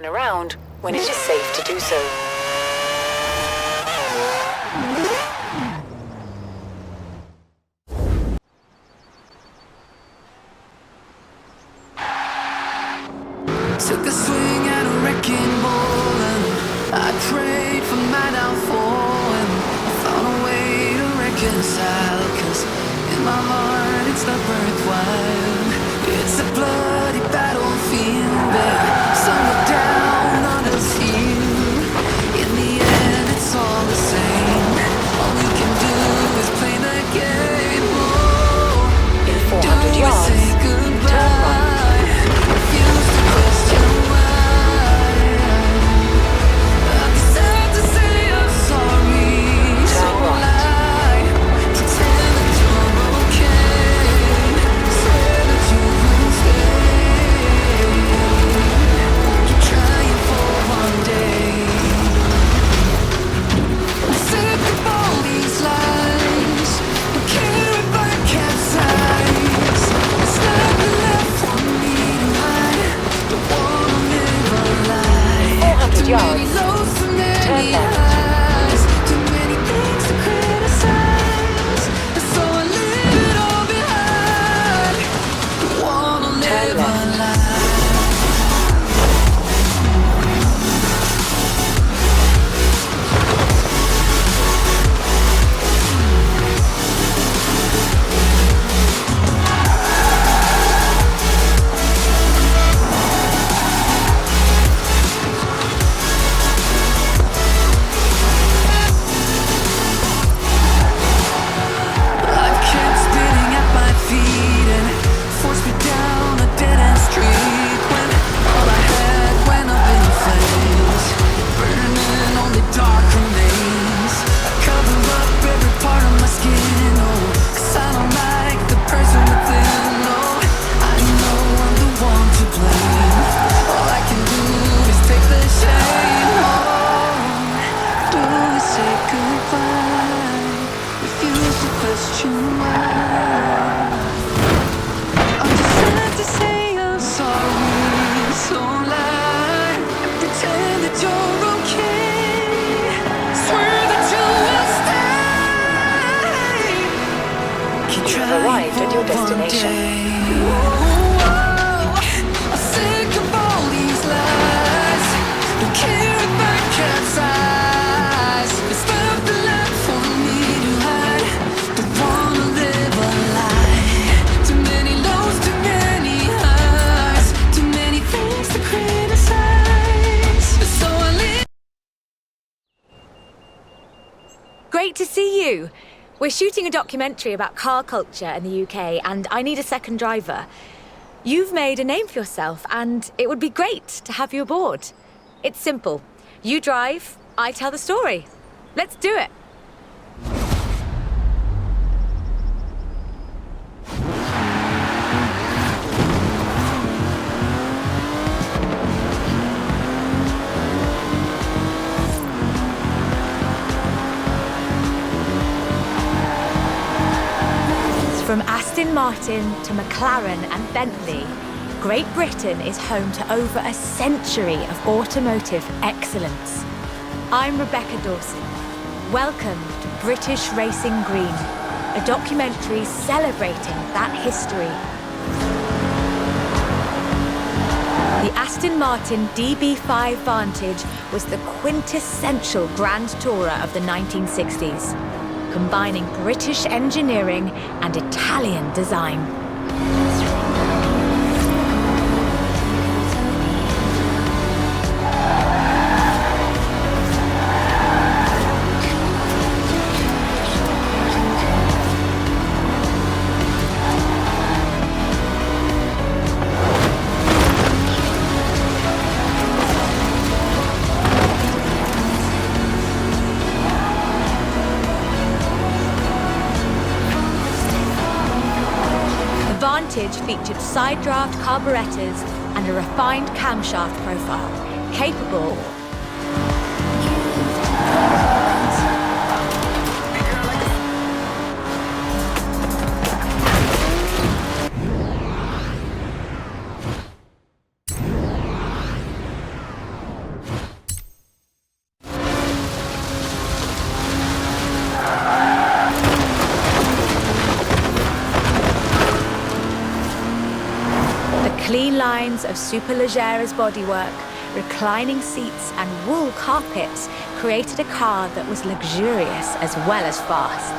turn around when it is safe to do so. Took a swing at a wrecking ball and I prayed for my downfall, and I found a way to reconcile, 'cause in my heart it's not worthwhile. It's a bloody battlefield there, somewhere down under the sea. In the end it's all the same. All we can do is play the game. Oh, In 400 yards, say turn goodbye. right. Refuse to question why. I deserve to say I'm sorry. So lie, pretend that you're okay. Swear that you will stay. Keep trying for one day. I'm sick of all these lies. Don't care if I capsize. There's nothing left for me to hide. Don't wanna live a lie. 400 Too many yards, lows, too many turn left. highs. Too many things to criticize. And so I leave it all behind. Don't wanna live a left. lie. Life kept spinning at my feet and forced me down a dead-end street, when all I had went up in flames, burning only dark remains. I cover up every part of my skin, oh, 'cause I don't like the person within. Oh, I know I'm the one to blame. All I can do is take the shame. Oh, do we say goodbye? Refuse to question why. I'm just sad to say I'm sorry. So lie and pretend that you're okay. Swear that you will stay. Keep You have trying arrived at your for one destination. day. Whoa, I'm sick of all these lies. Don't care if I capsize. There's nothing left for me to hide. Don't wanna live a lie. Too many lows, too many highs. Too many things to criticize. So I live. Great to see you. We're shooting a documentary about car culture in the UK, and I need a second driver. You've made a name for yourself, and it would be great to have you aboard. It's simple. You drive, I tell the story. Let's do it. From Aston Martin to McLaren and Bentley, Great Britain is home to over a century of automotive excellence. I'm Rebecca Dawson. Welcome to British Racing Green, a documentary celebrating that history. The Aston Martin DB5 Vantage was the quintessential Grand Tourer of the 1960s, combining British engineering and Italian design. Vantage featured side-draft carburetors and a refined camshaft profile, capable Clean lines of superleggera's bodywork, reclining seats and wool carpets created a car that was luxurious as well as fast.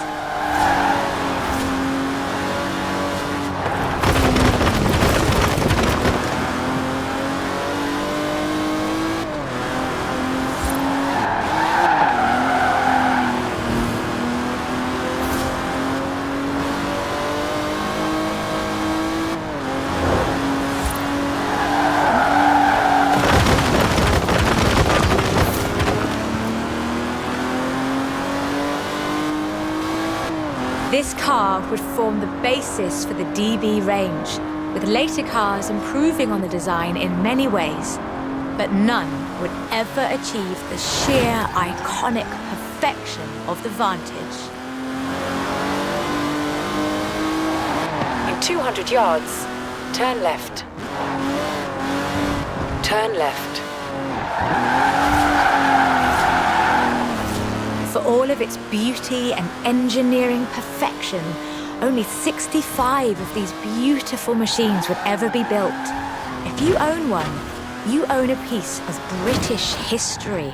This car would form the basis for the DB range, with later cars improving on the design in many ways, but none would ever achieve the sheer iconic perfection of the Vantage. In 200 yards, turn left. Turn left. For all of its beauty and engineering perfection, only 65 of these beautiful machines would ever be built. If you own one, you own a piece of British history.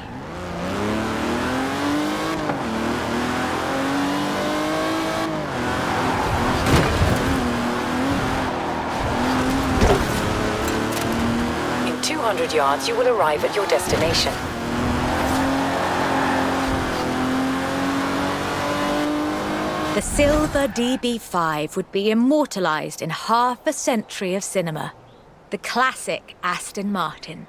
In 200 yards, you will arrive at your destination. The silver DB5 would be immortalized in half a century of cinema. The classic Aston Martin.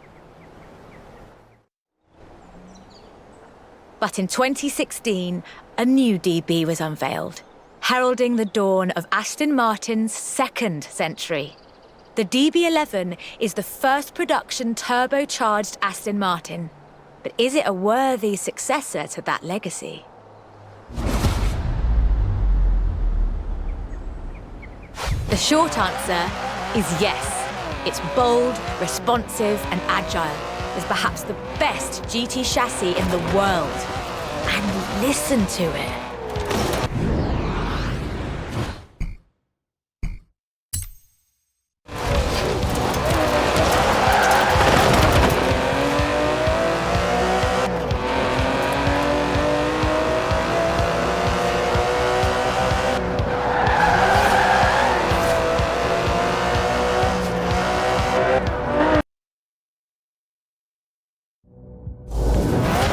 But in 2016, a new DB was unveiled, heralding the dawn of Aston Martin's second century. The DB11 is the first production turbocharged Aston Martin. But is it a worthy successor to that legacy? The short answer is yes. It's bold, responsive, and agile. It's perhaps the best GT chassis in the world. And listen to it.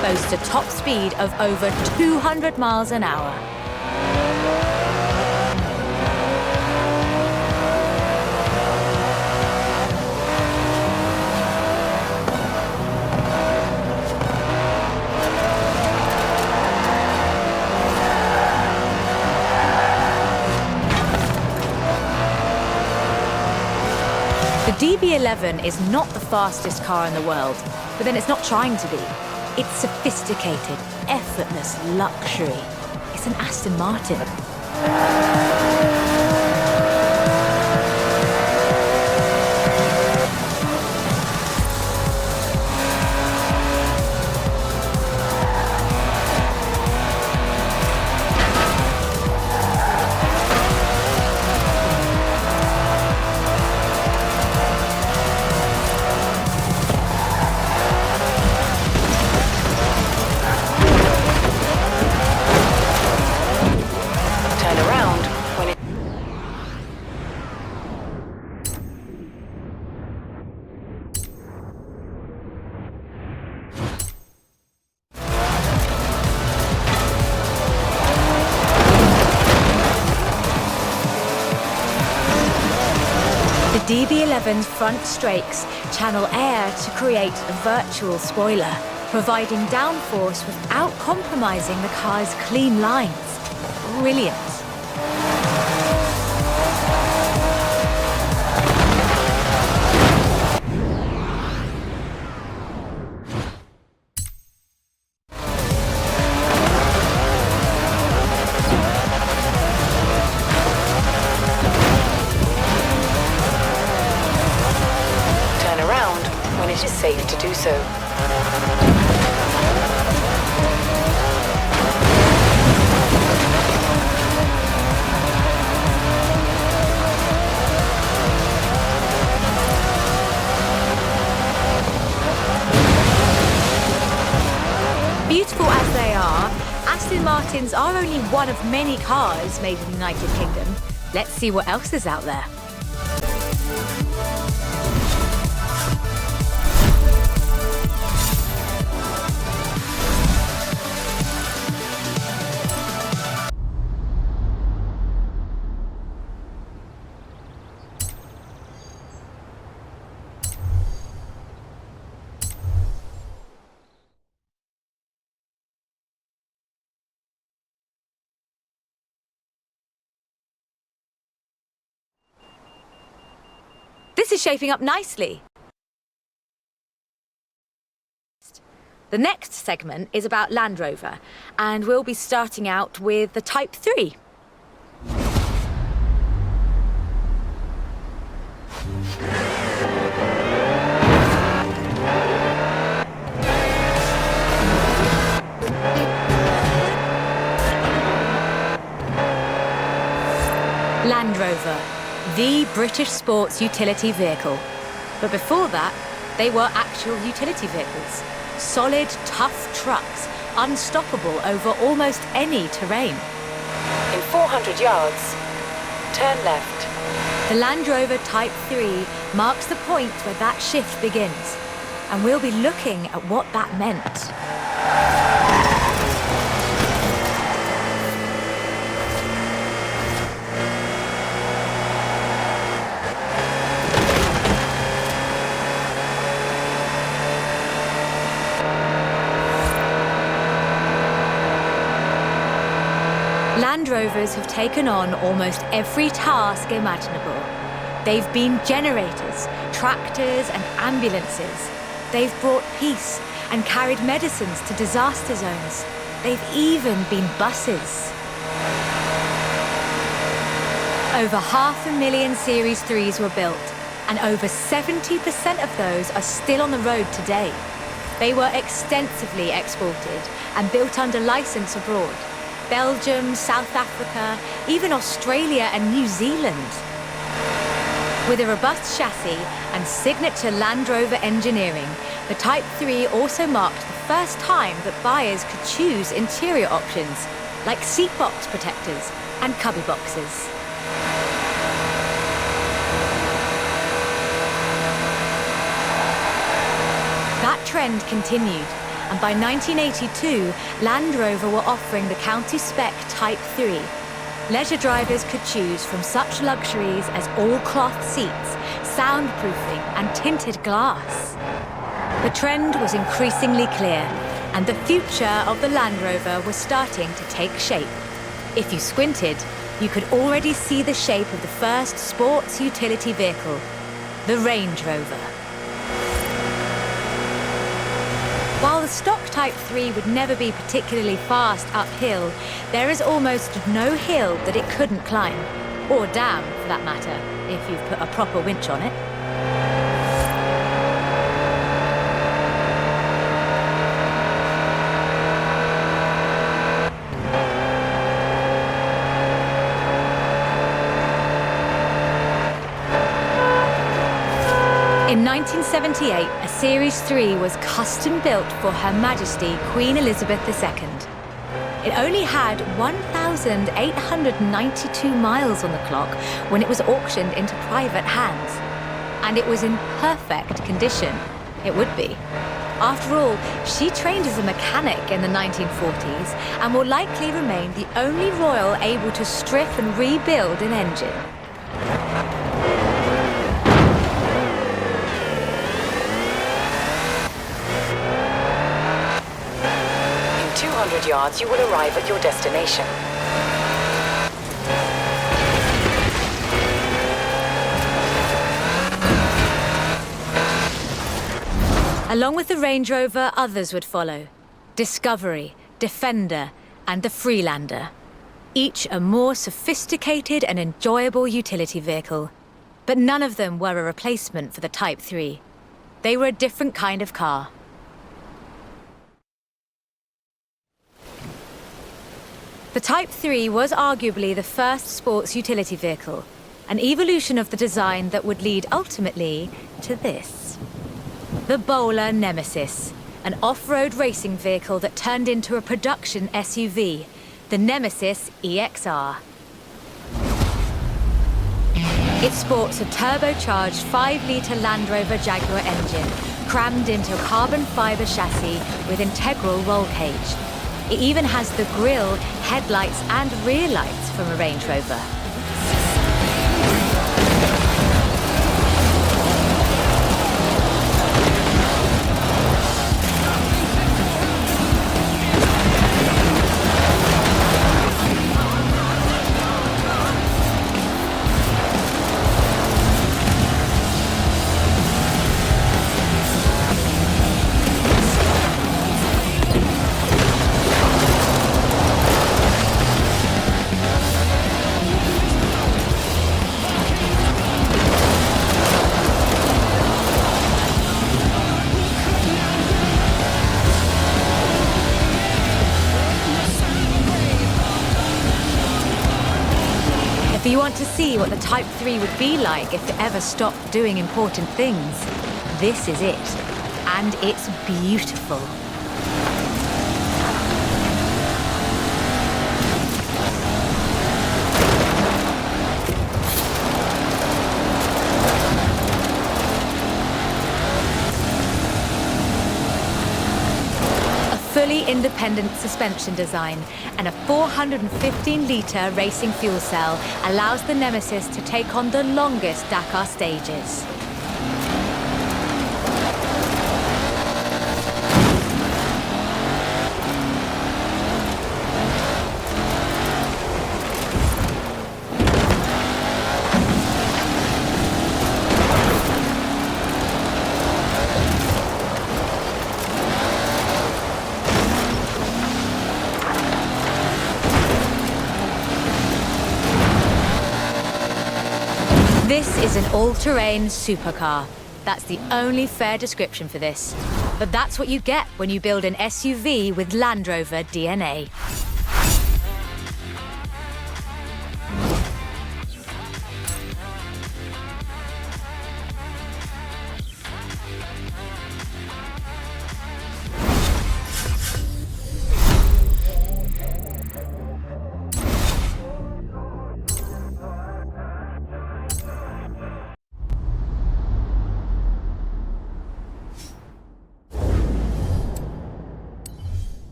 Boasts a top speed of over 200 miles an hour. The DB11 is not the fastest car in the world, but then it's not trying to be. It's sophisticated, effortless luxury. It's an Aston Martin. The DB11's front strakes channel air to create a virtual spoiler, providing downforce without compromising the car's clean lines. Brilliant. It is safe to do so. Martins are only one of many cars made in the United Kingdom. Let's see what else is out there. This is shaping up nicely. The next segment is about Land Rover, and we'll be starting out with the Type 3. Land Rover, the British sports utility vehicle. But before that, they were actual utility vehicles. Solid, tough trucks, unstoppable over almost any terrain. In 400 yards, turn left. The Land Rover Type 3 marks the point where that shift begins, and we'll be looking at what that meant. Land Rovers have taken on almost every task imaginable. They've been generators, tractors and ambulances. They've brought peace and carried medicines to disaster zones. They've even been buses. Over 500,000 Series 3s were built, and over 70% of those are still on the road today. They were extensively exported and built under license abroad. Belgium, South Africa, even Australia and New Zealand. With a robust chassis and signature Land Rover engineering, the Type 3 also marked the first time that buyers could choose interior options, like seat box protectors and cubby boxes. That trend continued, and by 1982, Land Rover were offering the county spec Type 3. Leisure drivers could choose from such luxuries as all-cloth seats, soundproofing and tinted glass. The trend was increasingly clear, and the future of the Land Rover was starting to take shape. If you squinted, you could already see the shape of the first sports utility vehicle, the Range Rover. While the stock Type 3 would never be particularly fast uphill, there is almost no hill that it couldn't climb, or down for that matter, if you've put a proper winch on it. In 1978, a Series 3 was custom-built for Her Majesty Queen Elizabeth II. It only had 1,892 miles on the clock when it was auctioned into private hands. And it was in perfect condition. It would be. After all, she trained as a mechanic in the 1940s and will likely remain the only royal able to strip and rebuild an engine. In 200 yards, you will arrive at your destination. Along with the Range Rover, others would follow. Discovery, Defender, and the Freelander. Each a more sophisticated and enjoyable utility vehicle. But none of them were a replacement for the Type 3. They were a different kind of car. The Type 3 was arguably the first sports utility vehicle, an evolution of the design that would lead ultimately to this. The Bowler Nemesis, an off-road racing vehicle that turned into a production SUV, the Nemesis EXR. It sports a turbocharged 5-litre Land Rover Jaguar engine crammed into a carbon fibre chassis with integral roll cage. It even has the grille, headlights and rear lights from a Range Rover. If you want to see what the Type 3 would be like if it ever stopped doing important things, this is it. And it's beautiful. Fully independent suspension design and a 415-litre racing fuel cell allows the Nemesis to take on the longest Dakar stages. This is an all-terrain supercar. That's the only fair description for this. But that's what you get when you build an SUV with Land Rover DNA.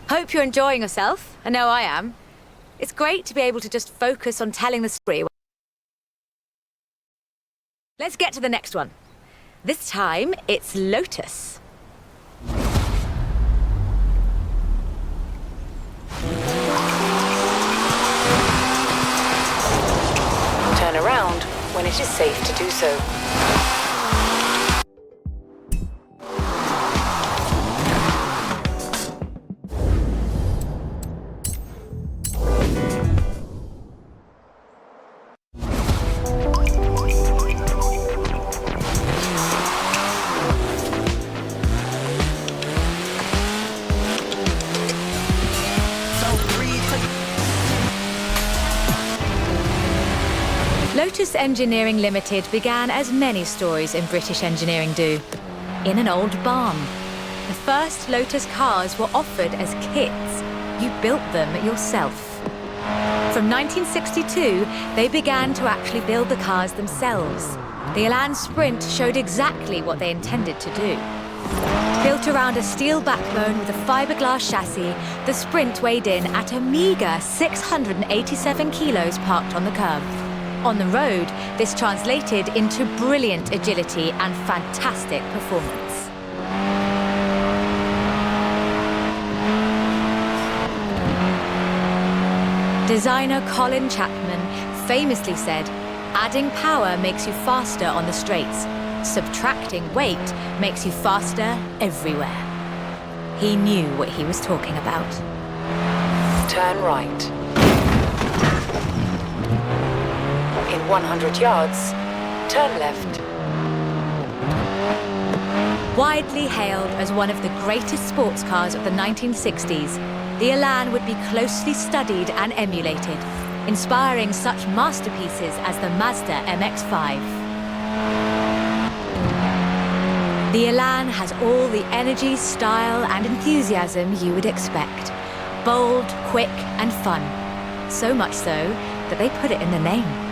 Hope you're enjoying yourself. I know I am. It's great to be able to just focus on telling the story. Let's get to the next one. This time, it's Lotus. Turn around when it is safe to do so. Lotus Engineering Limited began as many stories in British engineering do, in an old barn. The first Lotus cars were offered as kits. You built them yourself. From 1962, they began to actually build the cars themselves. The Elan Sprint showed exactly what they intended to do. Built around a steel backbone with a fiberglass chassis, the Sprint weighed in at a meager 687 kilos parked on the curb. On the road, this translated into brilliant agility and fantastic performance. Designer Colin Chapman famously said, "Adding power makes you faster on the straights. Subtracting weight makes you faster everywhere." He knew what he was talking about. Turn right. In 100 yards, turn left. Widely hailed as one of the greatest sports cars of the 1960s, the Elan would be closely studied and emulated, inspiring such masterpieces as the Mazda MX-5. The Elan has all the energy, style, and enthusiasm you would expect. Bold, quick, and fun. So much so that they put it in the name.